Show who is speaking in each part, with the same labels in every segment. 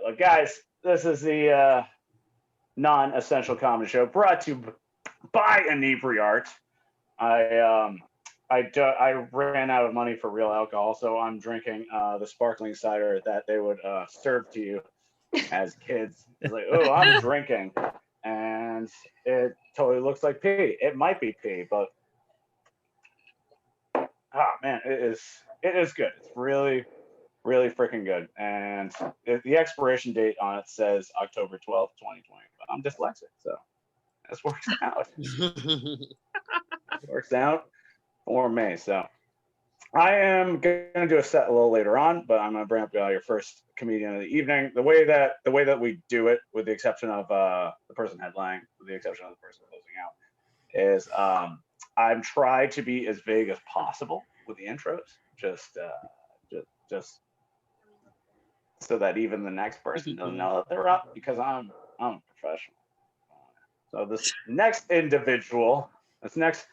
Speaker 1: Look, guys, this is the non-essential comedy show brought to you by Inebri-art. I ran out of money for real alcohol, so I'm drinking the sparkling cider that they would serve to you as kids. It's like, oh, I'm drinking, and it totally looks like pee. It might be pee, but man, it is good. It's really freaking good. And the expiration date on it says October 12th, 2020. But I'm dyslexic, so this works out. It works out for me. So I am going to do a set a little later on, but I'm going to bring up your first comedian of the evening. The way that we do it, with the exception of the person headlining, with the exception of the person closing out, is I'm trying to be as vague as possible with the intros, just so that even the next person doesn't know that they're up, because I'm a professional. So this next individual, this next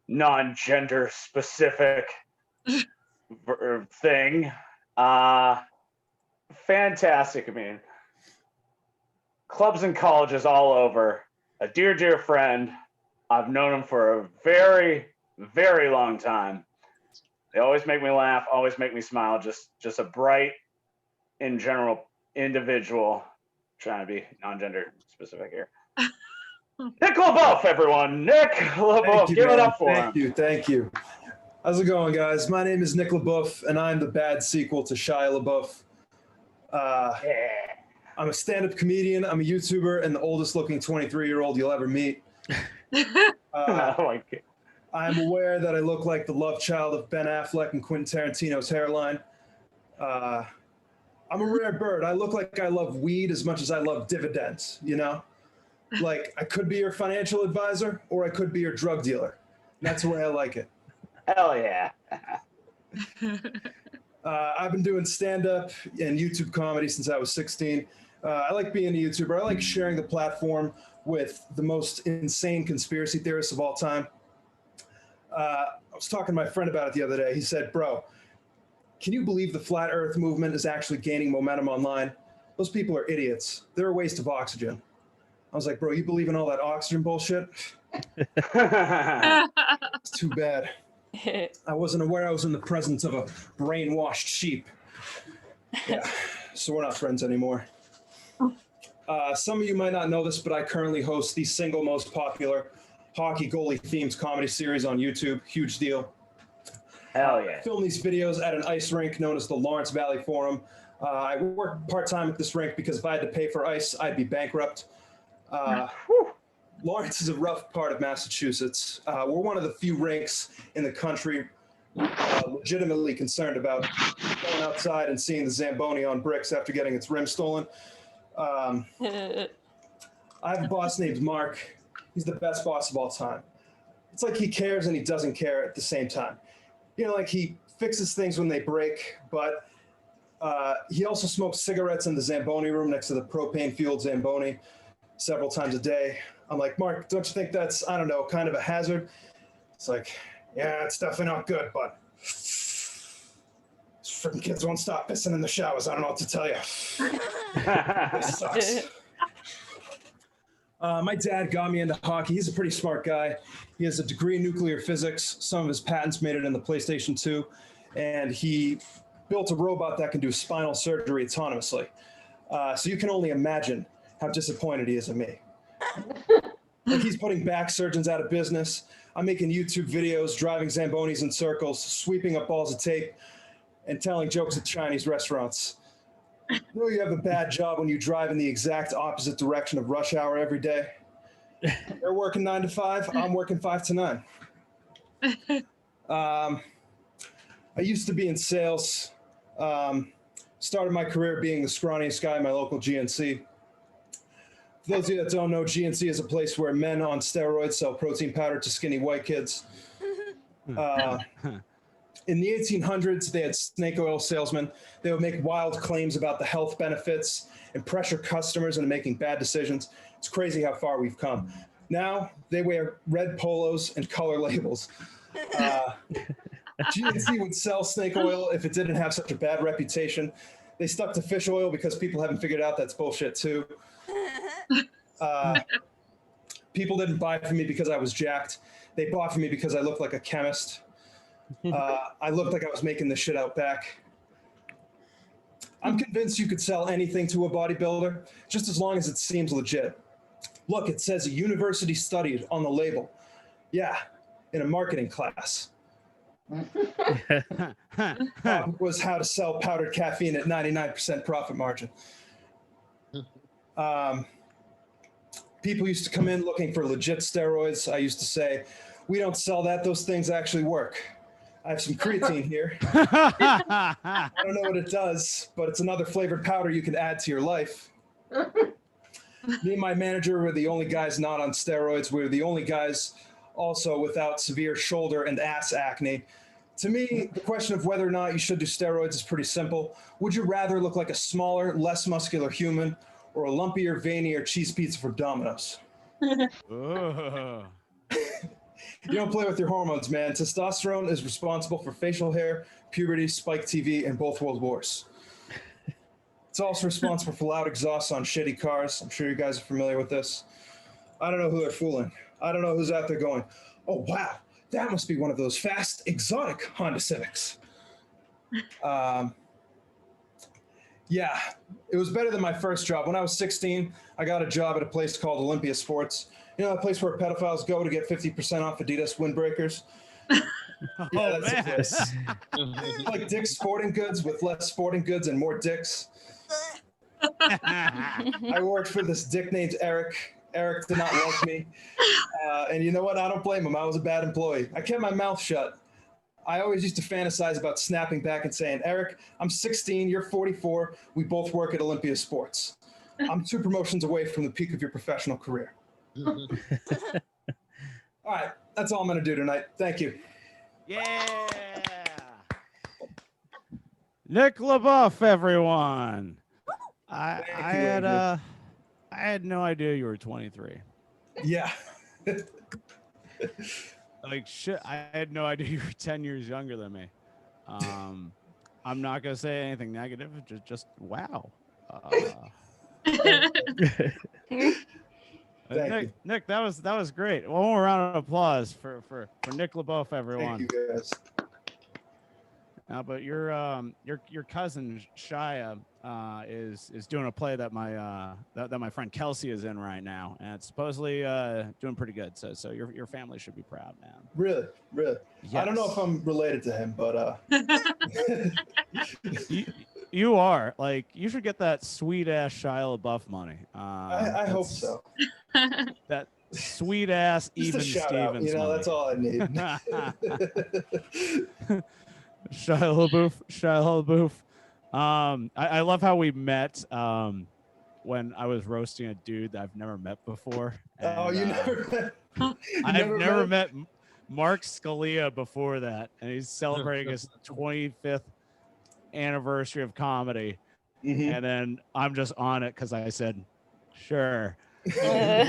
Speaker 1: non-gender specific thing, fantastic. I mean, clubs and colleges all over. A dear friend. I've known him for a very long time. They always make me laugh, always make me smile. Just a bright, in general, individual. Trying to be non-gender specific here. Nick Lebouef, everyone. Nick Lebouef, give it up for him.
Speaker 2: Thank you. How's it going, guys? My name is Nick Lebouef, and I'm the bad sequel to Shia LaBeouf. I'm a stand-up comedian. I'm a YouTuber, and the oldest-looking 23-year-old you'll ever meet. I'm aware that I look like the love child of Ben Affleck and Quentin Tarantino's hairline. I'm a rare bird. I look like I love weed as much as I love dividends, you know? Like, I could be your financial advisor, or I could be your drug dealer. That's the way I like it.
Speaker 1: Hell yeah.
Speaker 2: I've been doing stand-up and YouTube comedy since I was 16. I like being a YouTuber. I like sharing the platform with the most insane conspiracy theorists of all time. I was talking to my friend about it the other day. He said, bro, can you believe the flat earth movement is actually gaining momentum online? Those people are idiots. They're a waste of oxygen. I was like, bro, you believe in all that oxygen bullshit? It's too bad. I wasn't aware I was in the presence of a brainwashed sheep. Yeah, so we're not friends anymore. Some of you might not know this, but I currently host the single most popular hockey goalie-themed comedy series on YouTube. Huge deal.
Speaker 1: Hell yeah.
Speaker 2: I film these videos at an ice rink known as the Lawrence Valley Forum. I work part-time at this rink because if I had to pay for ice, I'd be bankrupt. Lawrence is a rough part of Massachusetts. We're one of the few rinks in the country legitimately concerned about going outside and seeing the Zamboni on bricks after getting its rim stolen. I have a boss named Mark. He's the best boss of all time. It's like he cares and he doesn't care at the same time. You know, like he fixes things when they break, but he also smokes cigarettes in the Zamboni room next to the propane-fueled Zamboni several times a day. I'm like, Mark, don't you think that's, I don't know, kind of a hazard? It's like, yeah, it's definitely not good, but these freaking kids won't stop pissing in the showers. I don't know what to tell you. This sucks. My dad got me into hockey. He's a pretty smart guy. He has a degree in nuclear physics. Some of his patents made it in the PlayStation 2. And he built a robot that can do spinal surgery autonomously. So you can only imagine how disappointed he is in me. Like he's putting back surgeons out of business. I'm making YouTube videos, driving Zambonis in circles, sweeping up balls of tape, and telling jokes at Chinese restaurants. You know you have a bad job when you drive in the exact opposite direction of rush hour every day. They're working 9 to 5. I'm working 5 to 9. I used to be in sales. Started my career being the scrawniest guy in my local GNC. For those of you that don't know, GNC is a place where men on steroids sell protein powder to skinny white kids. In the 1800s, they had snake oil salesmen. They would make wild claims about the health benefits and pressure customers into making bad decisions. It's crazy how far we've come. Now, they wear red polos and color labels. GNC would sell snake oil if it didn't have such a bad reputation. They stuck to fish oil because people haven't figured out that's bullshit too. People didn't buy from me because I was jacked. They bought from me because I looked like a chemist. I looked like I was making this shit out back. I'm convinced you could sell anything to a bodybuilder, just as long as it seems legit. Look, it says a university studied on the label. Yeah, in a marketing class. Was how to sell powdered caffeine at 99% profit margin. People used to come in looking for legit steroids. I used to say, we don't sell that. Those things actually work. I have some creatine here. I don't know what it does, but it's another flavored powder you can add to your life. Me and my manager were the only guys not on steroids. We were the only guys also without severe shoulder and ass acne. To me, the question of whether or not you should do steroids is pretty simple. Would you rather look like a smaller, less muscular human or a lumpier, veinier cheese pizza from Domino's? You don't play with your hormones, man. Testosterone is responsible for facial hair, puberty, spike TV, and both world wars. It's also responsible for loud exhausts on shitty cars. I'm sure you guys are familiar with this. I don't know who they're fooling. I don't know who's out there going, oh, wow, that must be one of those fast, exotic Honda Civics. Yeah, it was better than my first job. When I was 16, I got a job at a place called Olympia Sports. You know that place where pedophiles go to get 50% off Adidas windbreakers? Yeah, that's the place. Like Dick's Sporting Goods with less sporting goods and more dicks. I worked for this dick named Eric. Eric did not like me. And you know what? I don't blame him. I was a bad employee. I kept my mouth shut. I always used to fantasize about snapping back and saying, Eric, I'm 16, you're 44. We both work at Olympia Sports. I'm 2 promotions away from the peak of your professional career. All right, that's all I'm going to do tonight. Thank you.
Speaker 3: Yeah. Nick Lebouef, everyone. I had no idea you were 23.
Speaker 2: Yeah.
Speaker 3: Like shit, I had no idea you were 10 years younger than me. I'm not gonna say anything negative. Just wow. Nick, that was great. One more round of applause for Nick Lebouef, everyone.
Speaker 2: Thank you, guys.
Speaker 3: But your cousin Shia is doing a play that my friend Kelsey is in right now, and it's supposedly doing pretty good. So your family should be proud, man.
Speaker 2: Really? Yes. I don't know if I'm related to him, but
Speaker 3: you are. Like, you should get that sweet ass Shia LaBeouf money.
Speaker 2: I hope so.
Speaker 3: That sweet ass Even Stevens.
Speaker 2: You know,
Speaker 3: money.
Speaker 2: that's all I need.
Speaker 3: Shia LaBeouf. I love how we met when I was roasting a dude that I've never met before. And,
Speaker 2: you never met?
Speaker 3: I've never met Mark Scalia before that, and he's celebrating his 25th anniversary of comedy. Mm-hmm. And then I'm just on it because I said, sure.
Speaker 2: Yeah.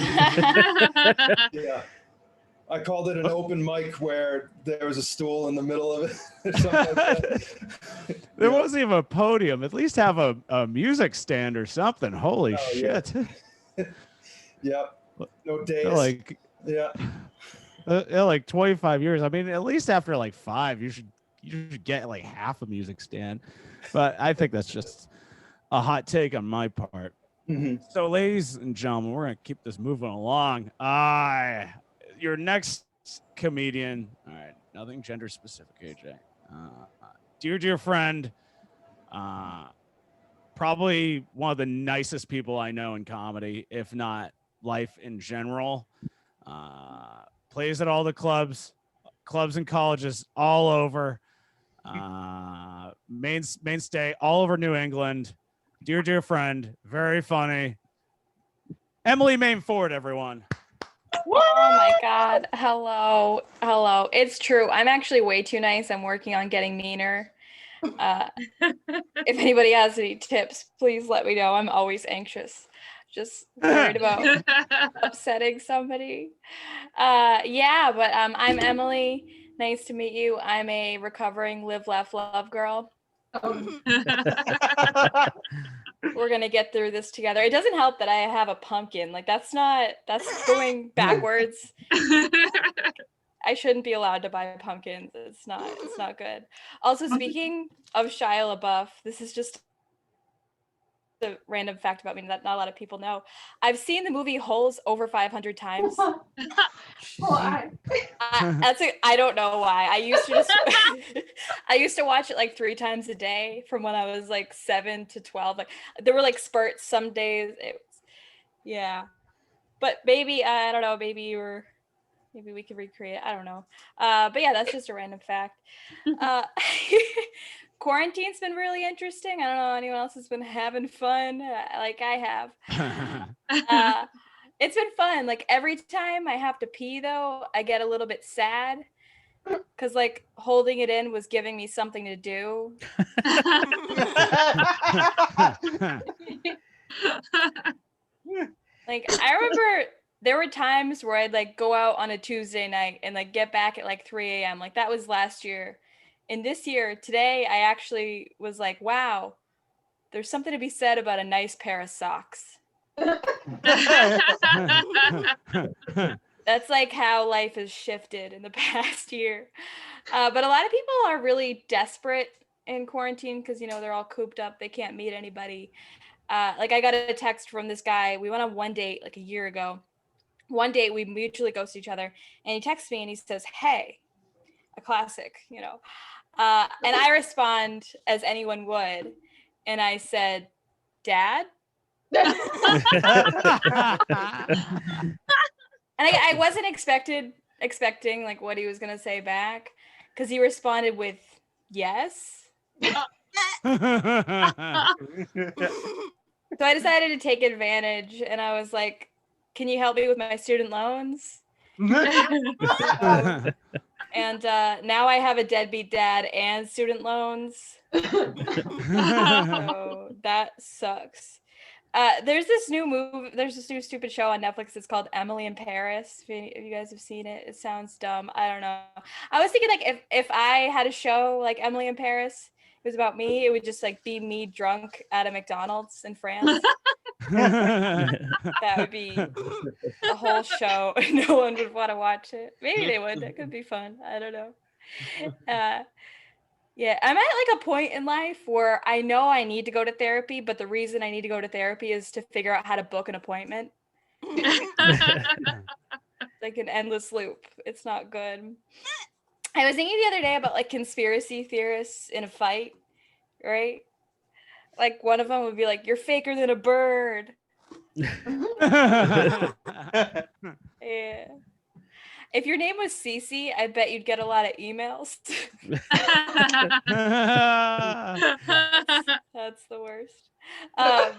Speaker 2: I called it an open mic where there was a stool in the middle of it or something like that.
Speaker 3: There wasn't even a podium. At least have a music stand or something. Holy shit.
Speaker 2: Yeah. No days.
Speaker 3: Like,
Speaker 2: yeah.
Speaker 3: Like 25 years. I mean, at least after like 5, you should get like half a music stand. But I think that's just a hot take on my part.
Speaker 2: Mm-hmm.
Speaker 3: So, ladies and gentlemen, we're going to keep this moving along. Your next comedian, all right, nothing gender specific, AJ. Dear friend, probably one of the nicest people I know in comedy, if not life in general. Plays at all the clubs and colleges all over. Mainstay all over New England. Dear friend, very funny. Emily Mame Ford, everyone.
Speaker 4: Oh my God. Hello. It's true. I'm actually way too nice. I'm working on getting meaner. If anybody has any tips, please let me know. I'm always anxious. Just worried about upsetting somebody. But I'm Emily. Nice to meet you. I'm a recovering live, laugh, love girl. We're gonna get through this together. It doesn't help that I have a pumpkin. Like that's going backwards. I shouldn't be allowed to buy pumpkins. It's not good. Also, speaking of Shia LaBeouf, this is just a random fact about me that not a lot of people know. I've seen the movie Holes over 500 times.
Speaker 5: Why?
Speaker 4: I don't know why. I used to watch it like 3 times a day from when I was like 7 to 12. Like there were like spurts some days. Yeah. But maybe I don't know, maybe we could recreate it. I don't know. But yeah, that's just a random fact. Quarantine's been really interesting. I don't know if anyone else has been having fun like I have. It's been fun. Like every time I have to pee though, I get a little bit sad because like holding it in was giving me something to do. Like I remember there were times where I'd like go out on a Tuesday night and like get back at like 3 a.m. Like that was last year. And this year, today, I actually was like, wow, there's something to be said about a nice pair of socks. That's like how life has shifted in the past year. But a lot of people are really desperate in quarantine because, you know, they're all cooped up. They can't meet anybody. Like I got a text from this guy. We went on one date like a year ago. One date, we mutually ghosted each other. And he texts me and he says, hey, a classic, you know. And I respond as anyone would. And I said, Dad? And I wasn't expecting like what he was gonna say back because he responded with yes. So I decided to take advantage and I was like, can you help me with my student loans? And now I have a deadbeat dad and student loans. So that sucks. There's this new stupid show on Netflix. It's called Emily in Paris. If you guys have seen it, it sounds dumb. I don't know. I was thinking like if I had a show like Emily in Paris, it was about me, it would just like be me drunk at a McDonald's in France. That would be a whole show. No one would want to watch it. Maybe they would. That could be fun. I don't know. Yeah, I'm at like a point in life where I know I need to go to therapy, but the reason I need to go to therapy is to figure out how to book an appointment. Like an endless loop. It's not good. I was thinking the other day about like conspiracy theorists in a fight, right? Like one of them would be like, "You're faker than a bird." Yeah. If your name was Cece, I bet you'd get a lot of emails. That's the worst. I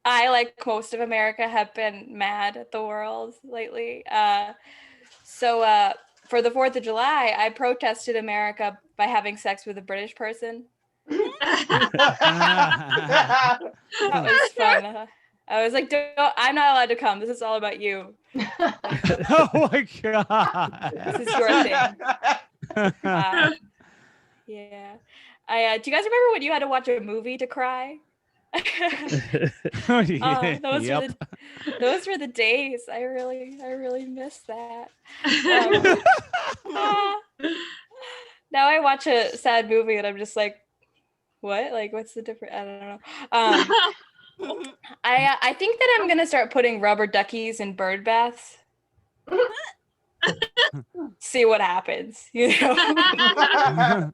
Speaker 4: like most of America have been mad at the world lately. So for the 4th of July, I protested America by having sex with a British person. That was fun. I was like, I'm not allowed to come. This is all about you.
Speaker 3: Oh my God.
Speaker 4: This is your thing. Yeah. Do you guys remember when you had to watch a movie to cry? Those were the days. I really miss that. Now I watch a sad movie and I'm just like, what? Like, what's the difference? I don't know. I think that I'm gonna start putting rubber duckies in bird baths. See what happens, you know?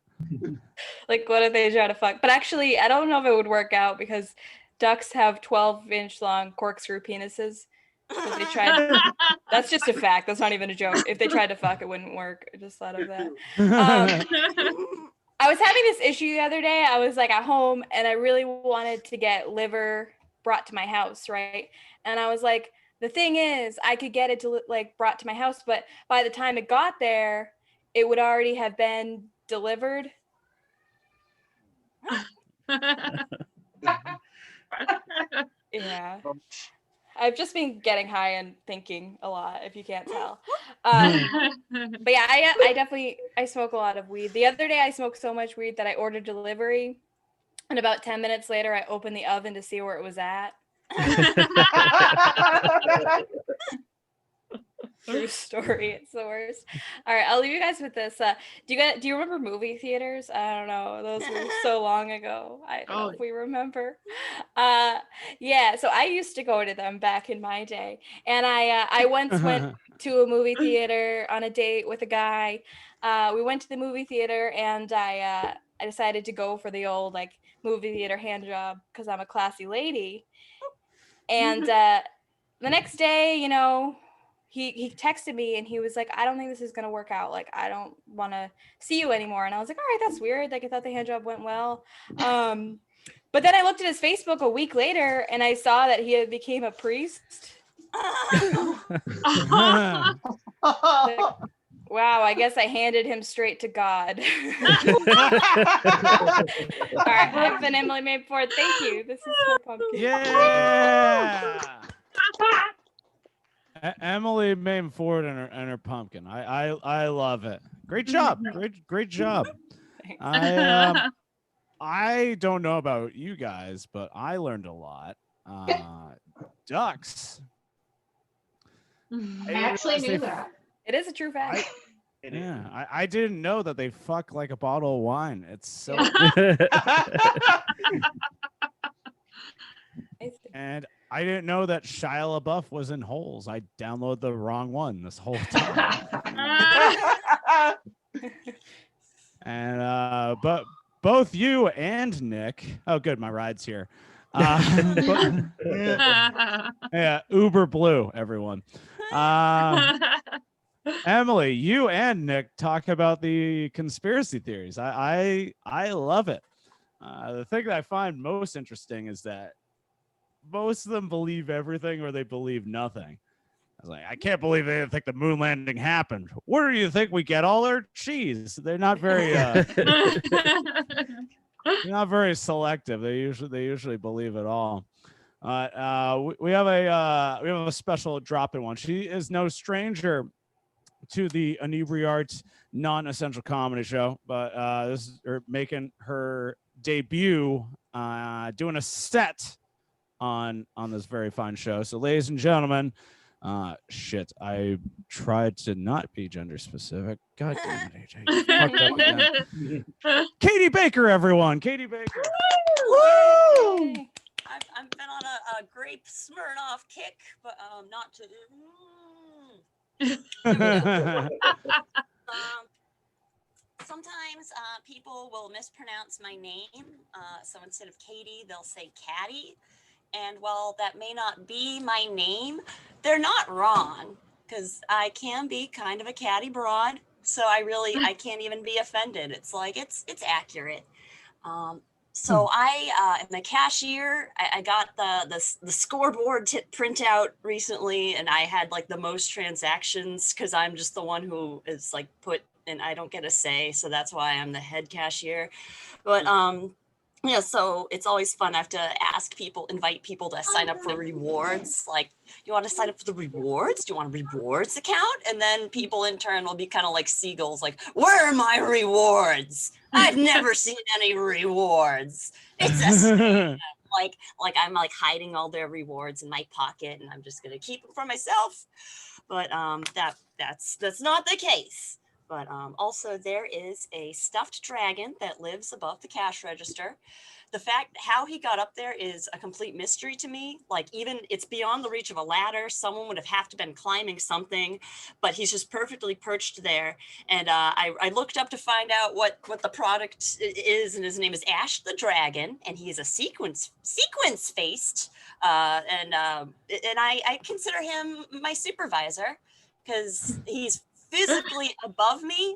Speaker 4: Like, what if they try to fuck? But actually, I don't know if it would work out because ducks have 12-inch long corkscrew penises. If they tried, that's just a fact. That's not even a joke. If they tried to fuck, it wouldn't work. I just thought of that. I was having this issue the other day. I was like at home and I really wanted to get liver brought to my house, right? And I was like, the thing is, I could get it to like brought to my house, but by the time it got there, it would already have been delivered. Yeah. I've just been getting high and thinking a lot, if you can't tell. But yeah, I smoke a lot of weed. The other day I smoked so much weed that I ordered delivery, and about 10 minutes later I opened the oven to see where it was at. True story. It's the worst. All right, I'll leave you guys with this. Do you remember movie theaters? I don't know. Those were so long ago. I don't know if we remember. Yeah. So I used to go to them back in my day, and I once went to a movie theater on a date with a guy. We went to the movie theater, and I decided to go for the old like movie theater hand job because I'm a classy lady. And the next day, you know, he texted me and he was like, I don't think this is gonna work out. Like, I don't want to see you anymore. And I was like, all right, that's weird. Like, I thought the hand job went well. But then I looked at his Facebook a week later and I saw that he had became a priest. Like, wow, I guess I handed him straight to God. All right, I've been Emily Mame Ford. Thank you. This is so pumpkin.
Speaker 3: Yeah. Emily Mame Ford and her pumpkin. I love it. Great job. Great job. I don't know about you guys, but I learned a lot. Ducks.
Speaker 6: I actually knew that.
Speaker 4: It is a true fact.
Speaker 3: I didn't know that they fuck like a bottle of wine. It's so. And I didn't know that Shia LaBeouf was in Holes. I downloaded the wrong one this whole time. And but both you and Nick. Oh, good, my ride's here. Yeah, Uber Blue, everyone. Emily, you and Nick talk about the conspiracy theories. I love it. The thing that I find most interesting is that most of them believe everything or they believe nothing. I was like, I can't believe they didn't think the moon landing happened. Where do you think we get all our cheese? They're not very they're not very selective. They usually believe it all. We have a special drop in one. She is no stranger to the Inebri-art non-essential comedy show, but this is her making her debut, doing a set on this very fine show. So, ladies and gentlemen, I tried to not be gender specific. God damn it, AJ. You fucked up again. Katie Baker, everyone. Katie Baker.
Speaker 7: Woo! I've been on a grape Smirnoff kick, but not to. Sometimes people will mispronounce my name. So instead of Katie, they'll say Caddy. And while that may not be my name, they're not wrong, because I can be kind of a catty broad. So I can't even be offended. It's like, it's accurate. So I am a cashier. I got the scoreboard printout recently, and I had like the most transactions because I'm just the one who is like put, and I don't get a say. So that's why I'm the head cashier. But yeah, so it's always fun. I have to invite people to sign up for rewards. Like, you want to sign up for the rewards? Do you want a rewards account? And then people in turn will be kind of like seagulls, like, where are my rewards? I've never seen any rewards. It's a scam. like I'm like hiding all their rewards in my pocket, and I'm just gonna keep them for myself. But that's not the case. But also there is a stuffed dragon that lives above the cash register. The fact how he got up there is a complete mystery to me. Like, even it's beyond the reach of a ladder. Someone would have to been climbing something, but he's just perfectly perched there. And I looked up to find out what the product is, and his name is Ash the Dragon, and he is a sequence faced. And I consider him my supervisor because he's physically above me,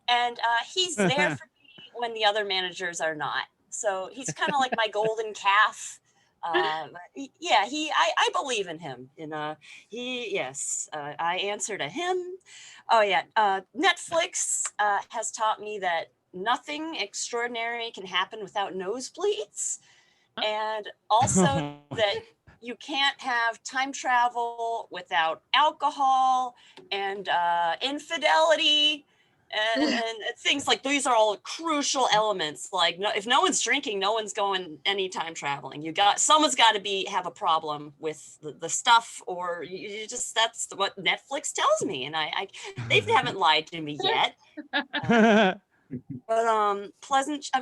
Speaker 7: and he's there for me when the other managers are not. So he's kind of like my golden calf. I believe in him. And I answer to him. Oh yeah, Netflix has taught me that nothing extraordinary can happen without nosebleeds, and also that you can't have time travel without alcohol and infidelity and things like these are all crucial elements. Like if no one's drinking, no one's going any time traveling. Someone's got to have a problem with the stuff, or you just that's what Netflix tells me, and they haven't lied to me yet. But pleasant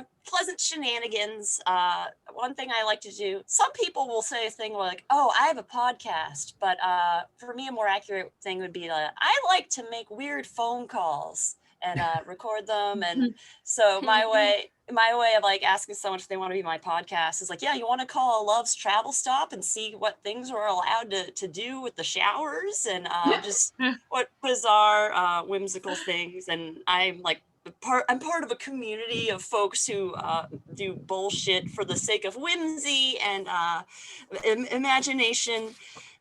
Speaker 7: shenanigans. One thing I like to do. Some people will say a thing like, "Oh, I have a podcast," but for me, a more accurate thing would be I like to make weird phone calls and record them. And so my way of like asking someone if they want to be my podcast is like, yeah, you want to call a Love's Travel Stop and see what things we're allowed to do with the showers and just what bizarre, whimsical things. And I'm like, I'm part of a community of folks who do bullshit for the sake of whimsy and imagination.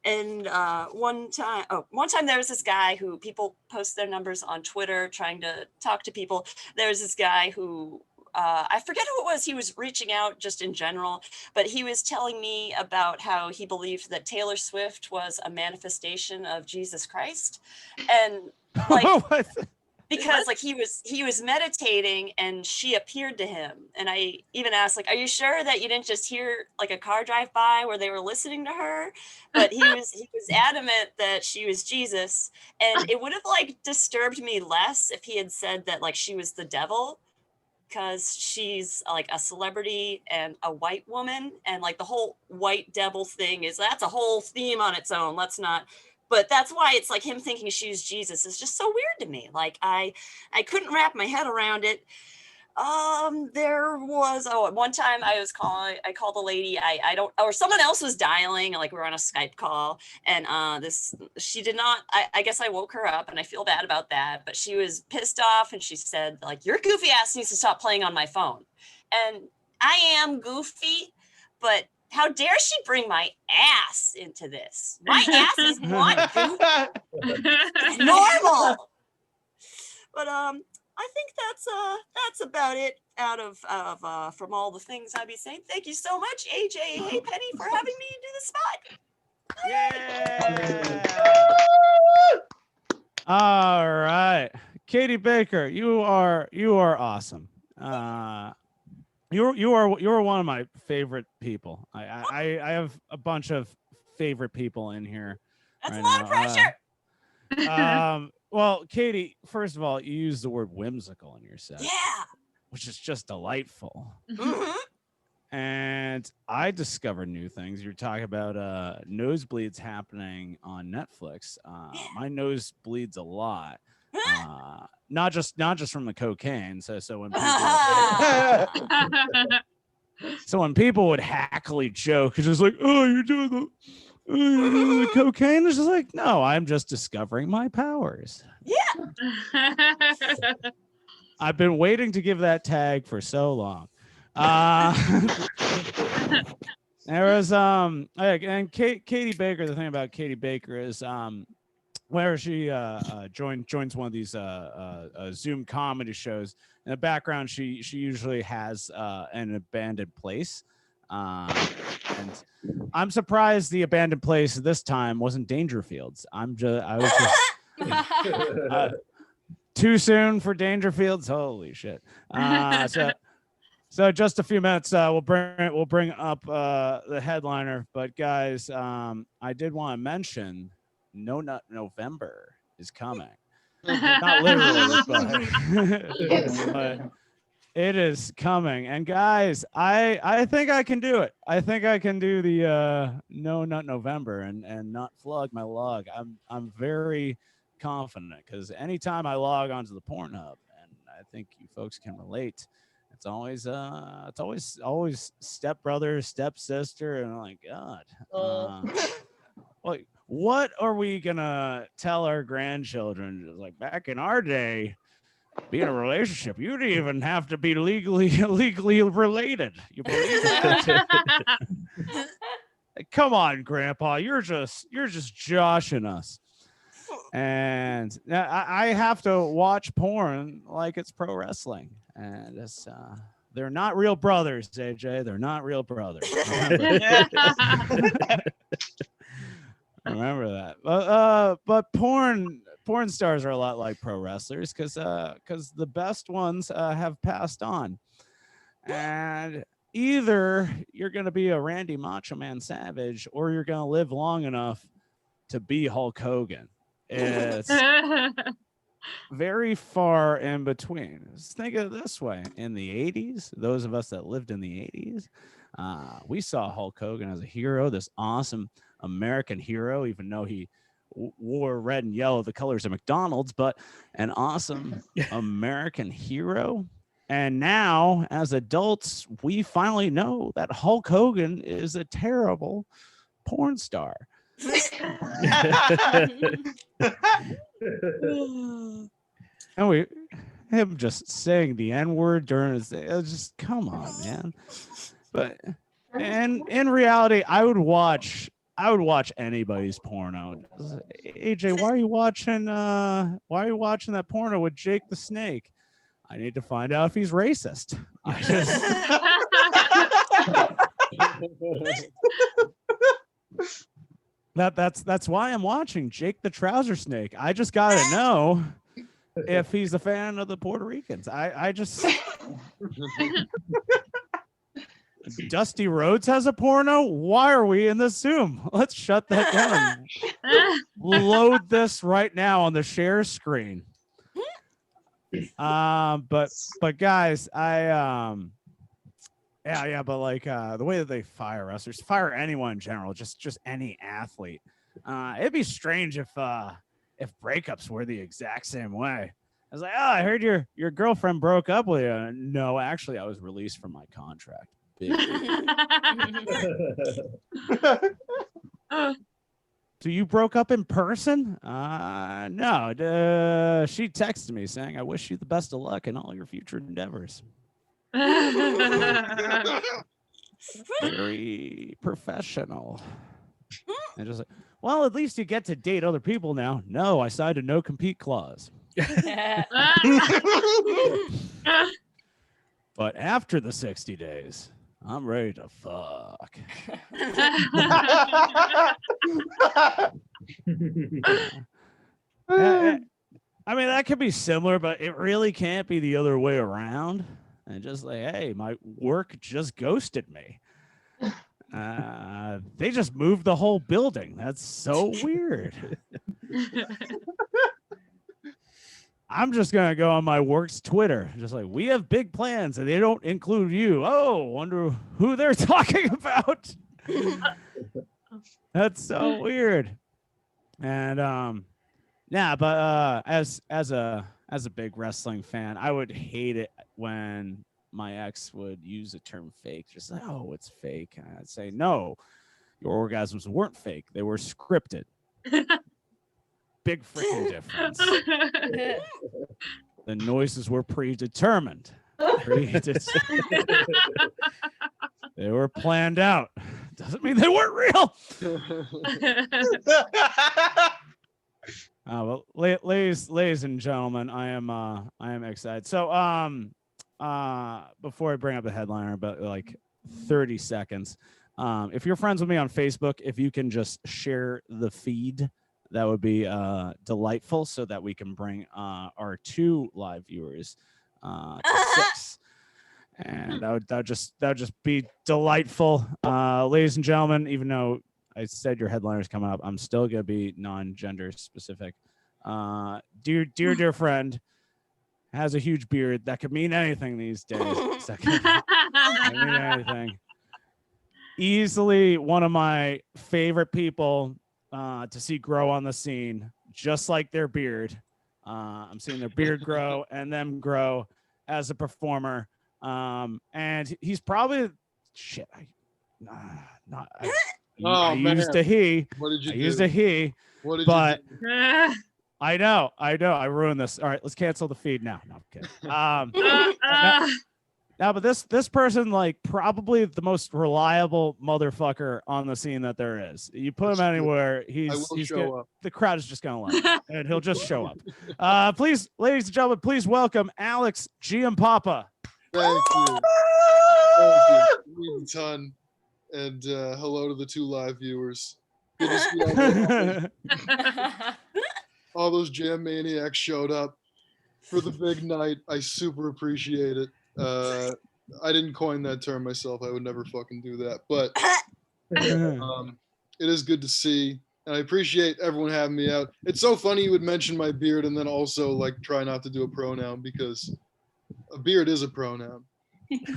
Speaker 7: And one time there was this guy who people post their numbers on Twitter trying to talk to people. There was this guy who I forget who it was. He was reaching out just in general, but he was telling me about how he believed that Taylor Swift was a manifestation of Jesus Christ, and like. Because like he was meditating and she appeared to him, and I even asked like, are you sure that you didn't just hear like a car drive by where they were listening to her? But he was adamant that she was Jesus, and it would have like disturbed me less if he had said that like she was the devil, because she's like a celebrity and a white woman, and like the whole white devil thing that's a whole theme on its own. Let's not. But that's why it's like him thinking she was Jesus is just so weird to me. Like I couldn't wrap my head around it. There was at one time I called a lady or someone else was dialing, like we were on a Skype call, and she did not. I guess I woke her up, and I feel bad about that. But she was pissed off, and she said like, your goofy ass needs to stop playing on my phone. And I am goofy, but how dare she bring my ass into this? My ass is not goofy. It's normal. But I think that's about it out of from all the things I'd be saying. Thank you so much, AJ Haypenny, for having me do the spot.
Speaker 3: Yeah. All right, Katie Baker, you are awesome. You are one of my favorite people. I have a bunch of favorite people in here.
Speaker 7: That's right a lot of pressure.
Speaker 3: Well, Katie, first of all, you use the word whimsical in your set.
Speaker 7: Yeah.
Speaker 3: Which is just delightful.
Speaker 7: Mm-hmm.
Speaker 3: And I discovered new things. You're talking about nosebleeds happening on Netflix. My nose bleeds a lot. Not just from the cocaine. So when people would hackily joke, it's just like, oh, you're doing the cocaine. It's just like, no, I'm just discovering my powers.
Speaker 7: Yeah.
Speaker 3: I've been waiting to give that tag for so long. There was and Katie Baker. The thing about Katie Baker is where she joins one of these Zoom comedy shows. In the background, she usually has an abandoned place, and I'm surprised the abandoned place this time wasn't Dangerfields. I was just too soon for Dangerfields. Holy shit! So just a few minutes, we'll bring up the headliner. But guys, I did want to mention. No Nut November is coming. Not literally, but it is coming. And guys, I think I can do it. I think I can do the No Nut November and not flog my log. I'm very confident because anytime I log onto the Pornhub, and I think you folks can relate, it's always stepbrother, stepsister, and I'm like, God. Like, what are we gonna tell our grandchildren? Like back in our day, being in a relationship, you didn't even have to be legally related. You believe that? Come on, Grandpa, you're just joshing us. And I have to watch porn like it's pro wrestling, and it's they're not real brothers, AJ. They're not real brothers. Remember that. But porn stars are a lot like pro wrestlers because the best ones have passed on, and either you're gonna be a Randy Macho Man Savage or you're gonna live long enough to be Hulk Hogan. It's very far in between. Just think of it this way: in the '80s, those of us that lived in the '80s, we saw Hulk Hogan as a hero, this awesome American hero, even though he wore red and yellow, the colors of McDonald's, but an awesome American hero. And now, as adults, we finally know that Hulk Hogan is a terrible porn star. And him just saying the N-word during his just come on, man. But and in reality, I would watch anybody's porno. AJ, why are you watching that porno with Jake the Snake? I need to find out if he's racist. That's why I'm watching Jake the Trouser Snake. I just gotta know if he's a fan of the Puerto Ricans. I just Dusty Rhodes has a porno. Why are we in this Zoom? Let's shut that down. Load this right now on the share screen. But guys, but like the way that they fire wrestlers, fire anyone in general, just any athlete. It'd be strange if breakups were the exact same way. I was like, I heard your girlfriend broke up with you. No, actually, I was released from my contract. So you broke up in person? No. She texted me saying, I wish you the best of luck in all your future endeavors. Very professional. And just like, well, at least you get to date other people now. No, I signed a no compete clause. But after the 60 days, I'm ready to fuck. I mean, that could be similar, but it really can't be the other way around. And just like, hey, my work just ghosted me. They just moved the whole building. That's so weird. I'm just going to go on my work's Twitter. Just like, we have big plans and they don't include you. Oh, wonder who they're talking about. That's so weird. And but as a big wrestling fan, I would hate it when my ex would use a term fake. Just like, oh, it's fake. And I'd say, no, your orgasms weren't fake. They were scripted. Big freaking difference. The noises were predetermined. They were planned out. Doesn't mean they weren't real. Well, ladies and gentlemen, I am excited. So before I bring up the headliner, about like 30 seconds. If you're friends with me on Facebook, if you can just share the feed, that would be delightful, so that we can bring our 2 live viewers to 6. And that would just be delightful. Ladies and gentlemen, even though I said your headliner's coming up, I'm still gonna be non-gender specific. Dear friend has a huge beard. That could mean anything these days. That could mean anything. Easily one of my favorite people to see grow on the scene, just like their beard. I'm seeing their beard grow and them grow as a performer. And he's probably shit. I used a he.
Speaker 5: What did you do?
Speaker 3: I used a he.
Speaker 5: What did
Speaker 3: but
Speaker 5: you do?
Speaker 3: I know. I ruined this. All right, let's cancel the feed now. No, I'm kidding. No, but this person, like, probably the most reliable motherfucker on the scene that there is. You put him anywhere, he's
Speaker 5: up.
Speaker 3: The crowd is just gonna love him, and he'll just show up. Please, ladies and gentlemen, please welcome Alex Giampapa.
Speaker 5: Thank you. Thank you. It means a ton. And hello to the 2 live viewers.
Speaker 6: Good to see all those jam maniacs showed up for the big night. I super appreciate it. I didn't coin that term myself. I would never fucking do that. But it is good to see. And I appreciate everyone having me out. It's so funny you would mention my beard and then also like try not to do a pronoun because a beard is a pronoun. If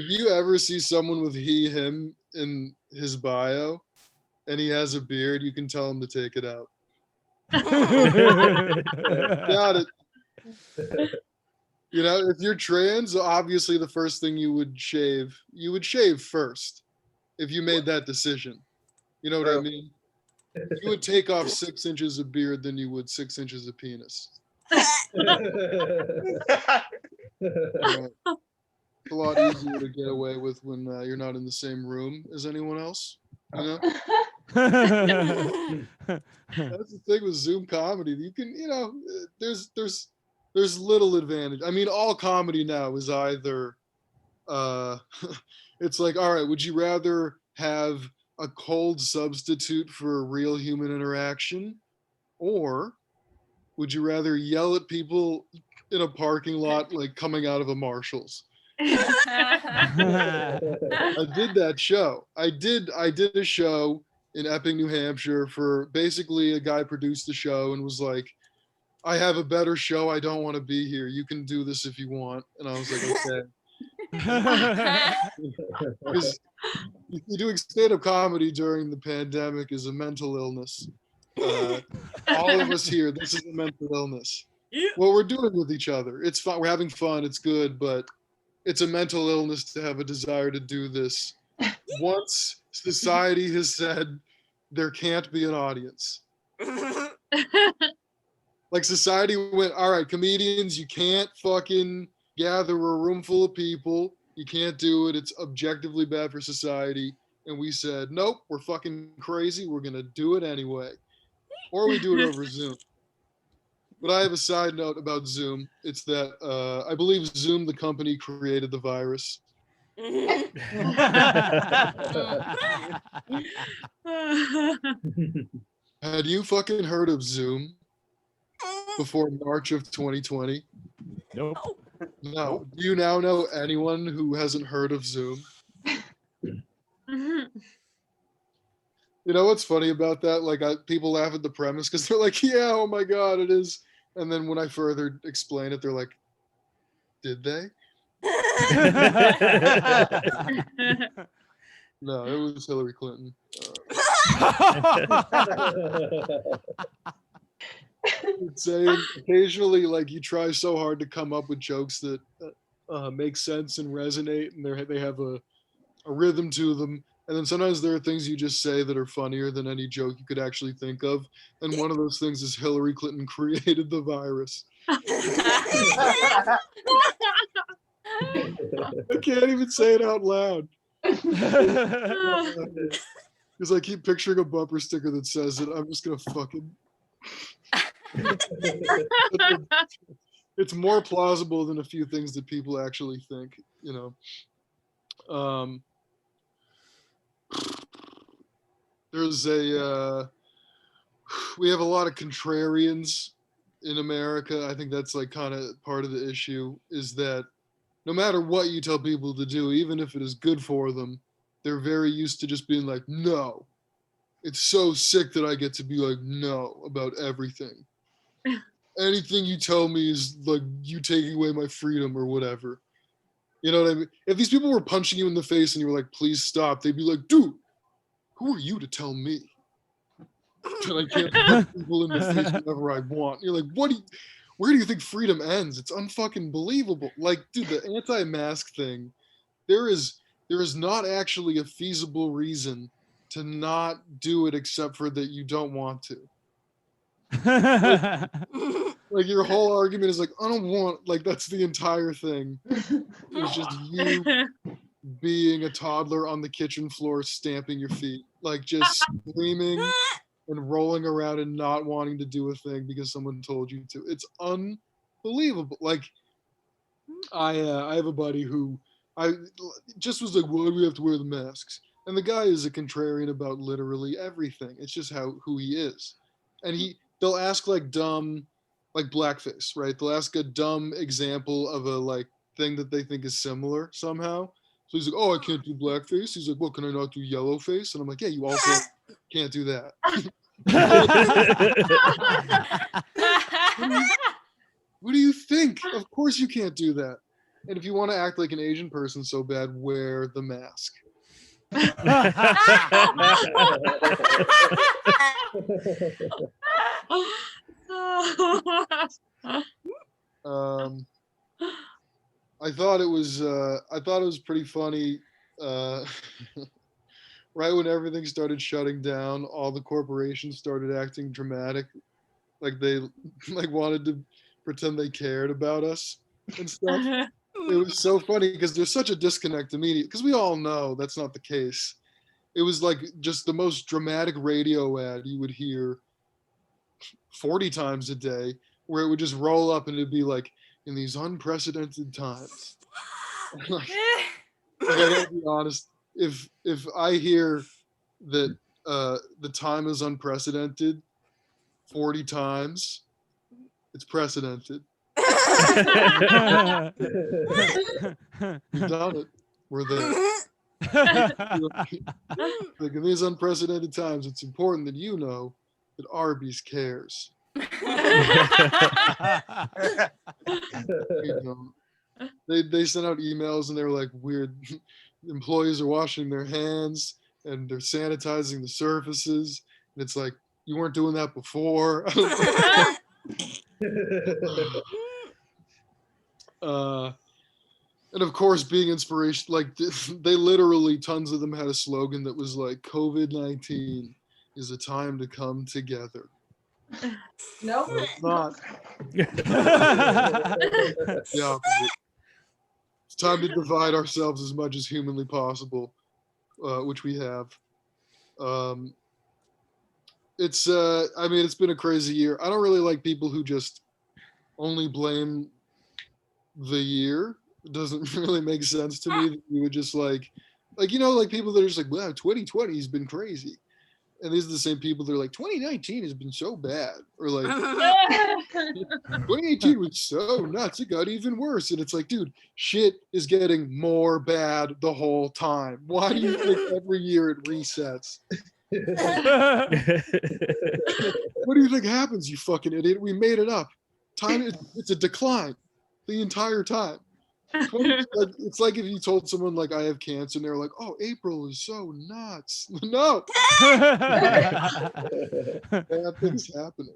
Speaker 6: you ever see someone with he, him in his bio and he has a beard, you can tell him to take it out. Got it. You know, if you're trans, obviously the first thing you would shave first if you made that decision. You know what I mean? You would take off 6 inches of beard than you would 6 inches of penis. It's a lot easier to get away with when you're not in the same room as anyone else. You know? That's the thing with Zoom comedy. You can, you know, there's little advantage. I mean, all comedy now is either it's like, all right, would you rather have a cold substitute for a real human interaction, or would you rather yell at people in a parking lot like coming out of a Marshall's? I did that show. I did a show in Epping, New Hampshire for basically a guy produced the show and was like, I have a better show. I don't want to be here. You can do this if you want. And I was like, okay. Because doing stand-up comedy during the pandemic is a mental illness. All of us here, this is a mental illness. What we're doing with each other. It's fun. We're having fun. It's good, but it's a mental illness to have a desire to do this. Once society has said there can't be an audience. Like society went, all right, comedians, you can't fucking gather a room full of people. You can't do it. It's objectively bad for society. And we said, nope, we're fucking crazy. We're going to do it anyway. Or we do it over Zoom. But I have a side note about Zoom. It's that I believe Zoom, the company, created the virus. Had you fucking heard of Zoom before March of 2020?
Speaker 3: Nope.
Speaker 6: No. Do you now know anyone who hasn't heard of Zoom? You know what's funny about that? Like, people laugh at the premise because they're like, yeah, oh my God, it is. And then when I further explain it, they're like, did they? No, it was Hillary Clinton. Saying occasionally, like, you try so hard to come up with jokes that make sense and resonate, and they have a rhythm to them. And then sometimes there are things you just say that are funnier than any joke you could actually think of. And one of those things is Hillary Clinton created the virus. I can't even say it out loud. Because I keep picturing a bumper sticker that says it. I'm just going to fucking... It's more plausible than a few things that people actually think, you know. There's we have a lot of contrarians in America. I think that's like kind of part of the issue, is that no matter what you tell people to do, even if it is good for them, they're very used to just being like, no. It's so sick that I get to be like, no, about everything. Anything you tell me is like you taking away my freedom or whatever. You know what I mean? If these people were punching you in the face and you were like, please stop, they'd be like, dude, who are you to tell me that I can't punch people in the face whenever I want? You're like, where do you think freedom ends? It's unfucking believable. Like, dude, the anti-mask thing, there is not actually a feasible reason to not do it except for that you don't want to. Like your whole argument is like, I don't want, like, that's the entire thing. It's just you being a toddler on the kitchen floor stamping your feet, like just screaming and rolling around and not wanting to do a thing because someone told you to. It's unbelievable. Like I have a buddy who I just was like, why do we have to wear the masks? And the guy is a contrarian about literally everything. It's just who he is. And they'll ask like dumb, like blackface, right? They'll ask a dumb example of a like thing that they think is similar somehow. So he's like, oh, I can't do blackface. He's like, well, can I not do yellow face? And I'm like, yeah, you also can't do that. What do you think? Of course you can't do that. And if you want to act like an Asian person so bad, wear the mask. I thought it was pretty funny. Right when everything started shutting down, all the corporations started acting dramatic, like they like wanted to pretend they cared about us and stuff. It was so funny because there's such a disconnect immediately, because we all know that's not the case. It was like just the most dramatic radio ad you would hear 40 times a day, where it would just roll up and it'd be like, in these unprecedented times. Like, I gotta be honest, if I hear that the time is unprecedented 40 times, it's precedented. We've done it. We're there. Like, in these unprecedented times, it's important that you know that Arby's cares. You know, they sent out emails and they were like, weird employees are washing their hands and they're sanitizing the surfaces, and it's like, you weren't doing that before. And of course, being inspiration, like they literally, tons of them had a slogan that was like, COVID-19 is a time to come together.
Speaker 5: Nope.
Speaker 6: No, it's not. The opposite. It's time to divide ourselves as much as humanly possible, which we have. It's been a crazy year. I don't really like people who just only blame the year. It doesn't really make sense to me that you would just like people that are just like, wow, 2020 has been crazy. And these are the same people that are like, 2019 has been so bad. Or like, 2018 was so nuts, it got even worse. And it's like, dude, shit is getting more bad the whole time. Why do you think every year it resets? What do you think happens, you fucking idiot? We made it up. It's a decline the entire time. It's like if you told someone like, I have cancer, and they're like, oh, April is so nuts. No. Bad things happening.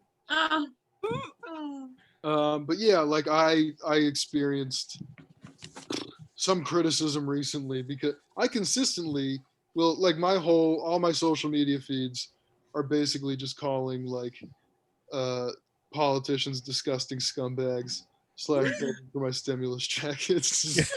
Speaker 6: But yeah, like I experienced some criticism recently because I consistently like all my social media feeds are basically just calling like politicians disgusting scumbags / voting for my stimulus check. It's just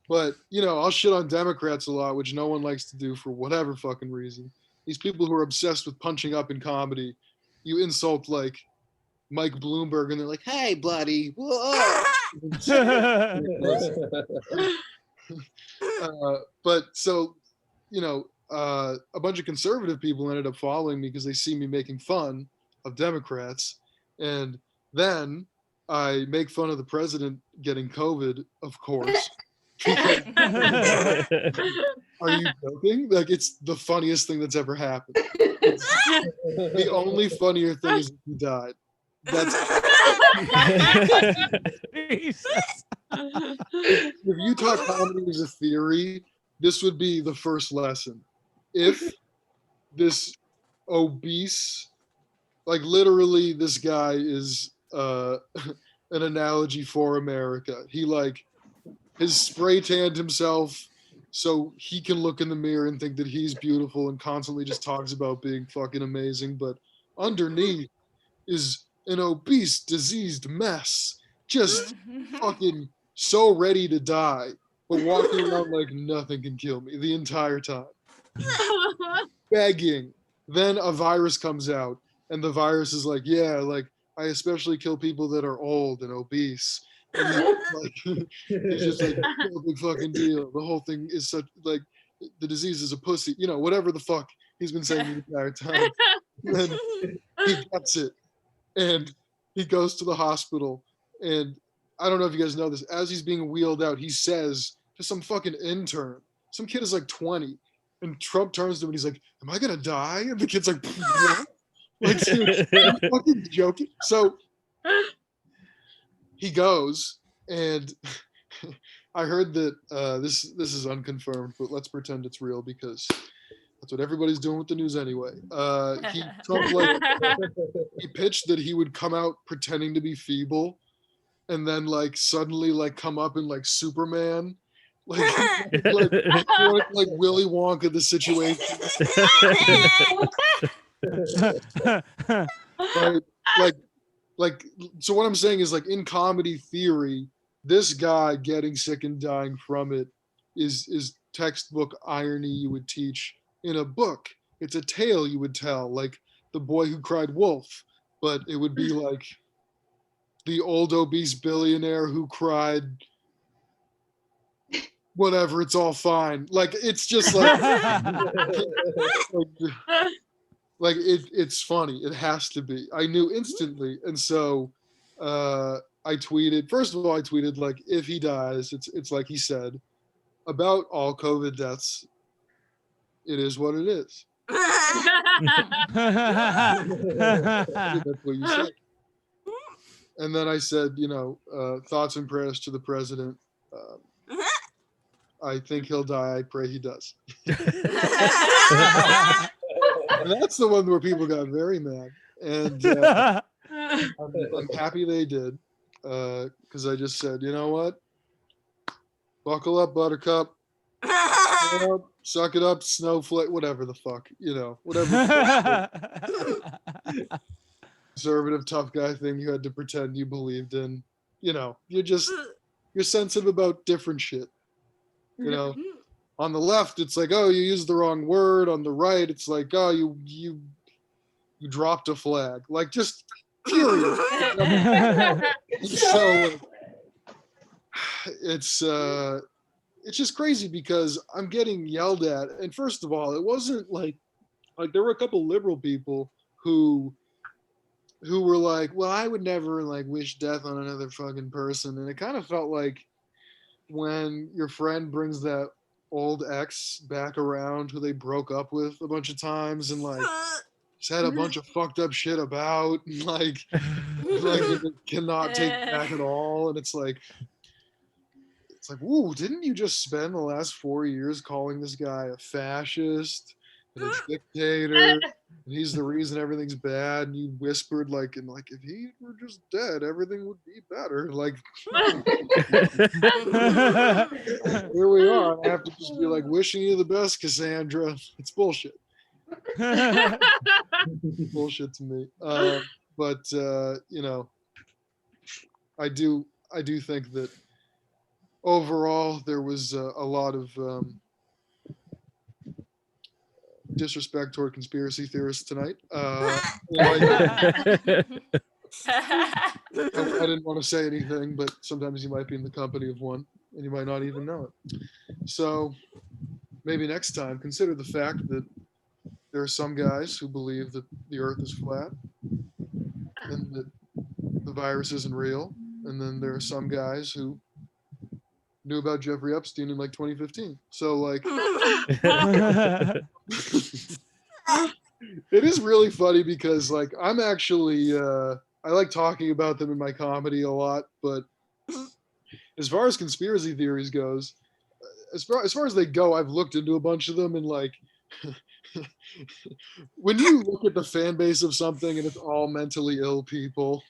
Speaker 6: but I'll shit on Democrats a lot, which no one likes to do for whatever fucking reason. These people who are obsessed with punching up in comedy, you insult like Mike Bloomberg and they're like, hey buddy, whoa. But so a bunch of conservative people ended up following me because they see me making fun of Democrats. And then I make fun of the president getting COVID, of course. Are you joking? Like, it's the funniest thing that's ever happened. The only funnier thing is if he died. That's
Speaker 3: Jesus.
Speaker 6: If you taught comedy as a theory, this would be the first lesson. If this obese, like literally this guy is an analogy for America. He like has spray tanned himself so he can look in the mirror and think that he's beautiful and constantly just talks about being fucking amazing. But underneath is an obese, diseased mess, just fucking so ready to die, but walking around like nothing can kill me the entire time. Begging. Then a virus comes out, and the virus is like, yeah, like, I especially kill people that are old and obese, And he's just like, no big fucking deal. The whole thing is such like the disease is a pussy, whatever the fuck he's been saying the entire time. And then he gets it, and he goes to the hospital, and I don't know if you guys know this. As he's being wheeled out, he says to some fucking intern, some kid is like 20, and Trump turns to him and he's like, "Am I gonna die?" And the kid's like, "What?" Like, seriously, are you fucking joking? So he goes, and I heard that this is unconfirmed, but let's pretend it's real because that's what everybody's doing with the news anyway. Trump he pitched that he would come out pretending to be feeble, and then suddenly come up in Superman, like Willy Wonka the situation. So what I'm saying is in comedy theory, this guy getting sick and dying from it is textbook irony you would teach in a book. It's a tale you would tell, like The Boy Who Cried Wolf, but it would be like the old obese billionaire who cried whatever, it's all fine. It's just it's funny. It has to be. I knew instantly. And so I tweeted, first of all, if he dies, it's like he said, about all COVID deaths, it is what it is. That's what you said. And then I said, thoughts and prayers to the president. I think he'll die. I pray he does. And that's the one where people got very mad. And I'm happy they did. Because I just said, you know what? Buckle up, Buttercup. Suck it up, Snowflake, whatever the fuck, whatever conservative tough guy thing you had to pretend you believed in. You're sensitive about different shit. On the left, it's like, oh, you used the wrong word. On the right, it's like, oh, you dropped a flag. Just period. So it's just crazy because I'm getting yelled at. And first of all, it wasn't like there were a couple liberal people who were like, well, I would never wish death on another fucking person. And it kind of felt like when your friend brings that old ex back around who they broke up with a bunch of times and said a bunch of fucked up shit about and cannot take it back at all. And it's like, whoa, didn't you just spend the last 4 years calling this guy a fascist and a dictator, and he's the reason everything's bad, and you whispered if he were just dead, everything would be better. Here we are. I have to just be wishing you the best, Cassandra. It's bullshit. Bullshit to me. But I do think that overall there was a lot of disrespect toward conspiracy theorists tonight. I didn't want to say anything, but sometimes you might be in the company of one and you might not even know it. So maybe next time consider the fact that there are some guys who believe that the earth is flat and that the virus isn't real, and then there are some guys who knew about Jeffrey Epstein in 2015. So it is really funny because I'm actually I like talking about them in my comedy a lot, but as far as conspiracy theories goes, as far as they go, I've looked into a bunch of them, and when you look at the fan base of something and it's all mentally ill people,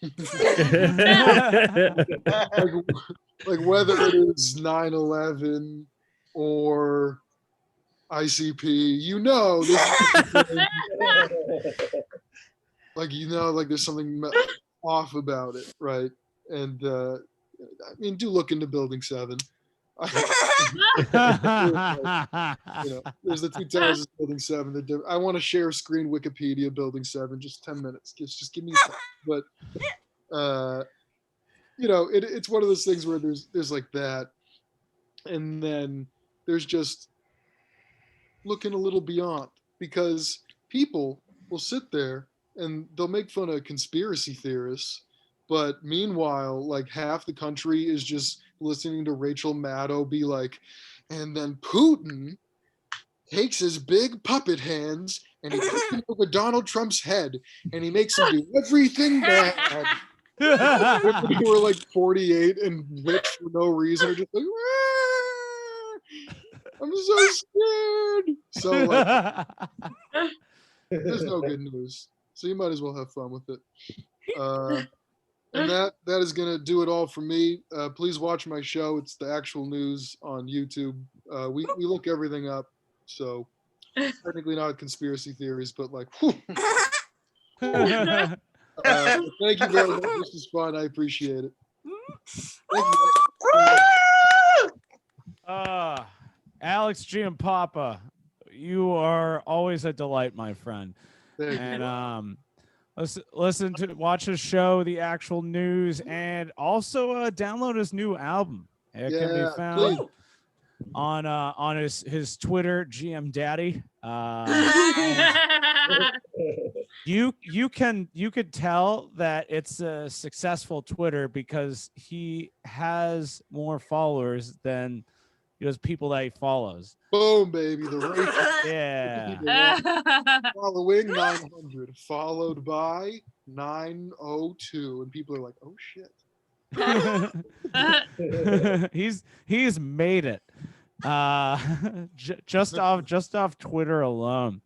Speaker 6: whether it is 9/11 or ICP, there's something off about it, right? And do look into Building 7. There's the two towers of Building 7. I want to share screen Wikipedia Building 7, just 10 minutes. Just give me time. But it's one of those things where there's like that, and then there's just looking a little beyond, because people will sit there and they'll make fun of conspiracy theorists, but meanwhile, like half the country is just listening to Rachel Maddow be like, and then Putin takes his big puppet hands and he puts them over Donald Trump's head and he makes him do everything bad. Women who are like 48 and rich for no reason are just like, I'm so scared. So like, there's no good news. So you might as well have fun with it. And that is gonna do it all for me. Please watch my show. It's The Actual News on YouTube. We look everything up. So technically not conspiracy theories, but like, thank you very much. This was fun. I appreciate it. Thank you.
Speaker 3: Alex Giampapa, you are always a delight, my friend.
Speaker 6: Thank you.
Speaker 3: And watch his show, The Actual News, and also download his new album. It can be found
Speaker 6: please.
Speaker 3: on his Twitter, GM Daddy. You could tell that it's a successful Twitter because he has more followers than people that he follows.
Speaker 6: Boom, baby. The race.
Speaker 3: Yeah.
Speaker 6: Following 900, followed by 902, and people are like, "Oh shit."
Speaker 3: he's made it. Just off Twitter alone.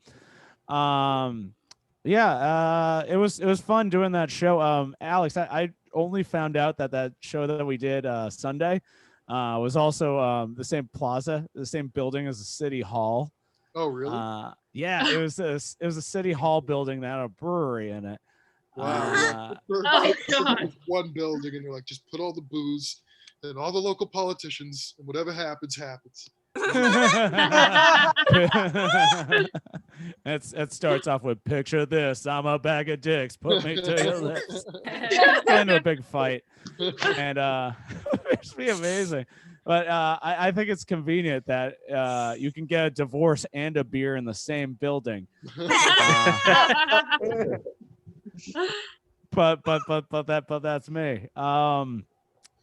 Speaker 3: It was fun doing that show. Alex, I only found out that show that we did Sunday was also the same plaza, the same building as the city hall.
Speaker 6: Oh, really?
Speaker 3: Yeah, it was a city hall building that had a brewery in it.
Speaker 6: Wow.
Speaker 5: Oh, God.
Speaker 6: One building, and you're like, just put all the booze and all the local politicians, and whatever happens, happens.
Speaker 3: It starts off with, picture this, I'm a bag of dicks, put me to your lips. Get into a big fight, and it's be amazing. But I think it's convenient that you can get a divorce and a beer in the same building. But that's me.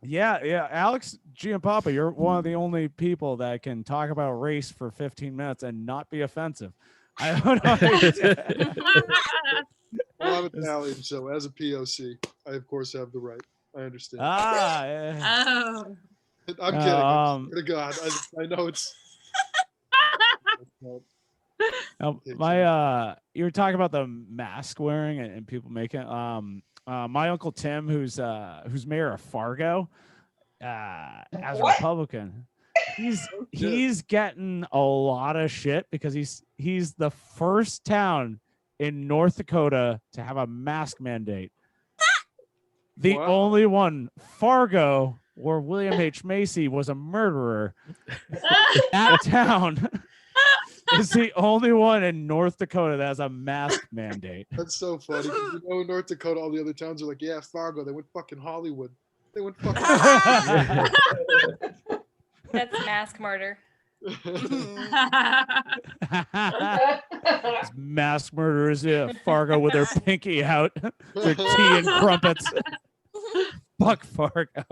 Speaker 3: Yeah, Alex Giampapa, you're one of the only people that can talk about race for 15 minutes and not be offensive. I don't know.
Speaker 6: Well, I'm Italian, so as a POC, I of course have the right. I understand.
Speaker 3: Yeah.
Speaker 5: Oh.
Speaker 6: I'm kidding. I swear to God, I know it's.
Speaker 3: You were talking about the mask wearing and people making. My Uncle Tim, who's mayor of Fargo, as a Republican, he's getting a lot of shit because he's the first town in North Dakota to have a mask mandate. The only one, Fargo, where William H. Macy was a murderer. That town is the only one in North Dakota that has a mask mandate.
Speaker 6: That's so funny. In North Dakota, all the other towns are like, yeah, Fargo. They went fucking Hollywood. They went fucking.
Speaker 4: That's mask murder.
Speaker 3: Mask murderers, Fargo with their pinky out, their tea and crumpets. Fuck Fargo.